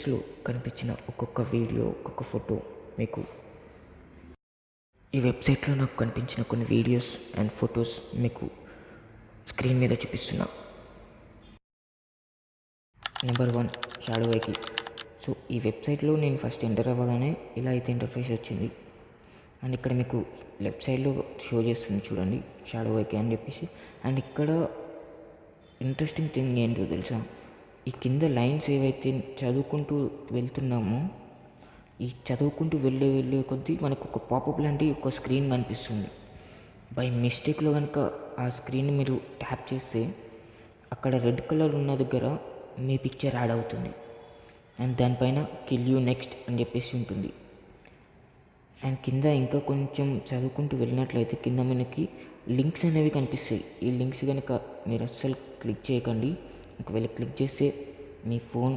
వెబ్సైట్స్లో కనిపించిన ఒక్కొక్క వీడియో, ఒక్కొక్క ఫోటో మీకు ఈ వెబ్సైట్లో నాకు కనిపించిన కొన్ని వీడియోస్ అండ్ ఫొటోస్ మీకు స్క్రీన్ మీద చూపిస్తున్నా. Number 1 shadow vehicle. సో ఈ వెబ్సైట్లో నేను ఫస్ట్ ఎంటర్ అవ్వగానే ఇలా అయితే ఇంటర్ఫేస్ వచ్చింది. అండ్ ఇక్కడ మీకు లెఫ్ట్ సైడ్లో షో చేస్తుంది చూడండి, షాడో వెహికల్ అని చెప్పేసి. అండ్ ఇక్కడ ఇంట్రెస్టింగ్ థింగ్ ఏంటో తెలుసా, ఈ కింద లైన్స్ ఏవైతే చదువుకుంటూ వెళ్తున్నామో, ఈ చదువుకుంటూ వెళ్ళే కొద్దీ మనకు ఒక పాపప్ లాంటి ఒక స్క్రీన్ కనిపిస్తుంది. బై మిస్టేక్లో కనుక ఆ స్క్రీన్ మీరు ట్యాప్ చేస్తే అక్కడ రెడ్ కలర్ ఉన్న దగ్గర మీ పిక్చర్ యాడ్ అవుతుంది. అండ్ దానిపైన కిల్ యూ నెక్స్ట్ అని చెప్పేసి ఉంటుంది. అండ్ కింద ఇంకా కొంచెం చదువుకుంటూ వెళ్ళినట్లయితే కింద మనకి లింక్స్ అనేవి కనిపిస్తాయి. ఈ లింక్స్ కనుక మీరు అస్సలు క్లిక్ చేయకండి. ఒకవేళ క్లిక్ చేస్తే మీ ఫోన్